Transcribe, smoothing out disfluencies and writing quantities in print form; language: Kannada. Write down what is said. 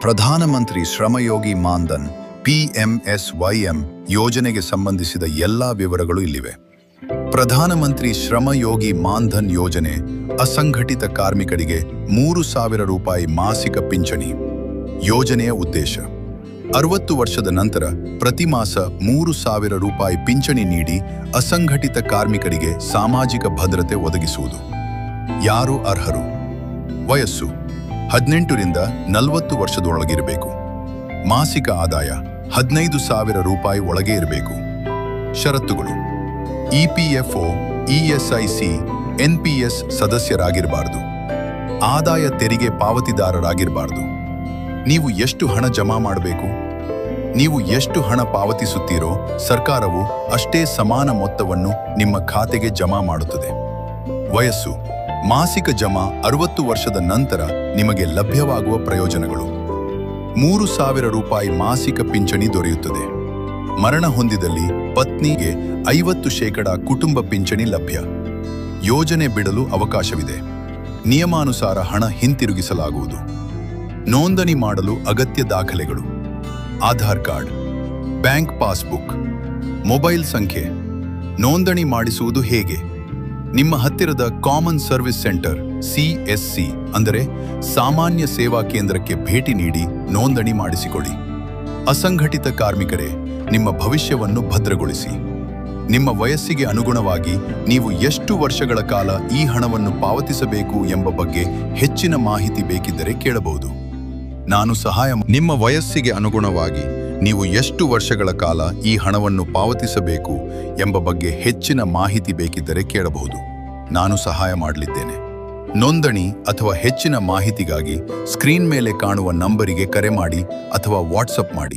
ಪ್ರಧಾನಮಂತ್ರಿ ಶ್ರಮಯೋಗಿ ಮಾನ್ಧನ್ PMSYM ಯೋಜನೆಗೆ ಸಂಬಂಧಿಸಿದ ಎಲ್ಲಾ ವಿವರಗಳು ಇಲ್ಲಿವೆ. ಪ್ರಧಾನಮಂತ್ರಿ ಶ್ರಮಯೋಗಿ ಮಾನ್ಧನ್ ಯೋಜನೆ ಅಸಂಘಟಿತ ಕಾರ್ಮಿಕರಿಗೆ 3,000 ರೂಪಾಯಿ ಮಾಸಿಕ ಪಿಂಚಣಿ. ಯೋಜನೆಯ ಉದ್ದೇಶ 60 ವರ್ಷದ ನಂತರ ಪ್ರತಿ ಮಾಸ 3,000 ರೂಪಾಯಿ ಪಿಂಚಣಿ ನೀಡಿ ಅಸಂಘಟಿತ ಕಾರ್ಮಿಕರಿಗೆ ಸಾಮಾಜಿಕ ಭದ್ರತೆ ಒದಗಿಸುವುದು. ಯಾರು ಅರ್ಹರು? ವಯಸ್ಸು 18 ರಿಂದ 40 ವರ್ಷದೊಳಗಿರಬೇಕು. ಮಾಸಿಕ ಆದಾಯ 15,000 ರೂಪಾಯಿ ಒಳಗೆ ಇರಬೇಕು. ಷರತ್ತುಗಳು: EPFO, ESIC, NPS ಸದಸ್ಯರಾಗಿರಬಾರದು. ಆದಾಯ ತೆರಿಗೆ ಪಾವತಿದಾರರಾಗಿರಬಾರದು. ನೀವು ಎಷ್ಟು ಹಣ ಜಮಾ ಮಾಡಬೇಕು? ನೀವು ಎಷ್ಟು ಹಣ ಪಾವತಿಸುತ್ತೀರೋ ಸರ್ಕಾರವು ಅಷ್ಟೇ ಸಮಾನ ಮೊತ್ತವನ್ನು ನಿಮ್ಮ ಖಾತೆಗೆ ಜಮಾ ಮಾಡುತ್ತದೆ. ವಯಸ್ಸು: ಮಾಸಿಕ ಜಮಾ 60 ವರ್ಷದ ನಂತರ ನಿಮಗೆ ಲಭ್ಯವಾಗುವ ಪ್ರಯೋಜನಗಳು: 3,000 ರೂಪಾಯಿ ಮಾಸಿಕ ಪಿಂಚಣಿ ದೊರೆಯುತ್ತದೆ. ಮರಣ ಹೊಂದಿದಲ್ಲಿ ಪತ್ನಿಗೆ 50% ಕುಟುಂಬ ಪಿಂಚಣಿ ಲಭ್ಯ. ಯೋಜನೆ ಬಿಡಲು ಅವಕಾಶವಿದೆ. ನಿಯಮಾನುಸಾರ ಹಣ ಹಿಂತಿರುಗಿಸಲಾಗುವುದು. ನೋಂದಣಿ ಮಾಡಲು ಅಗತ್ಯ ದಾಖಲೆಗಳು: Aadhaar card, bank passbook, mobile ಸಂಖ್ಯೆ. ನೋಂದಣಿ ಮಾಡಿಸುವುದು ಹೇಗೆ? ನಿಮ್ಮ ಹತ್ತಿರದ ಕಾಮನ್ ಸರ್ವಿಸ್ ಸೆಂಟರ್ CSC ಅಂದರೆ ಸಾಮಾನ್ಯ ಸೇವಾ ಕೇಂದ್ರಕ್ಕೆ ಭೇಟಿ ನೀಡಿ ನೋಂದಣಿ ಮಾಡಿಸಿಕೊಳ್ಳಿ. ಅಸಂಘಟಿತ ಕಾರ್ಮಿಕರೇ, ನಿಮ್ಮ ಭವಿಷ್ಯವನ್ನು ಭದ್ರಗೊಳಿಸಿ. ನಿಮ್ಮ ವಯಸ್ಸಿಗೆ ಅನುಗುಣವಾಗಿ ನೀವು ಎಷ್ಟು ವರ್ಷಗಳ ಕಾಲ ಈ ಹಣವನ್ನು ಪಾವತಿಸಬೇಕು ಎಂಬ ಬಗ್ಗೆ ಹೆಚ್ಚಿನ ಮಾಹಿತಿ ಬೇಕಿದ್ದರೆ ಕೇಳಬಹುದು. ನಾನು ಸಹಾಯ. ನಿಮ್ಮ ವಯಸ್ಸಿಗೆ ಅನುಗುಣವಾಗಿ ನೀವು ಎಷ್ಟು ವರ್ಷಗಳ ಕಾಲ ಈ ಹಣವನ್ನು ಪಾವತಿಸಬೇಕು ಎಂಬ ಬಗ್ಗೆ ಹೆಚ್ಚಿನ ಮಾಹಿತಿ ಬೇಕಿದ್ದರೆ ಕೇಳಬಹುದು. ನಾನು ಸಹಾಯ ಮಾಡಲಿದ್ದೇನೆ. ನೋಂದಣಿ ಅಥವಾ ಹೆಚ್ಚಿನ ಮಾಹಿತಿಗಾಗಿ ಸ್ಕ್ರೀನ್ ಮೇಲೆ ಕಾಣುವ ನಂಬರಿಗೆ ಕರೆ ಮಾಡಿ ಅಥವಾ ವಾಟ್ಸಪ್ ಮಾಡಿ.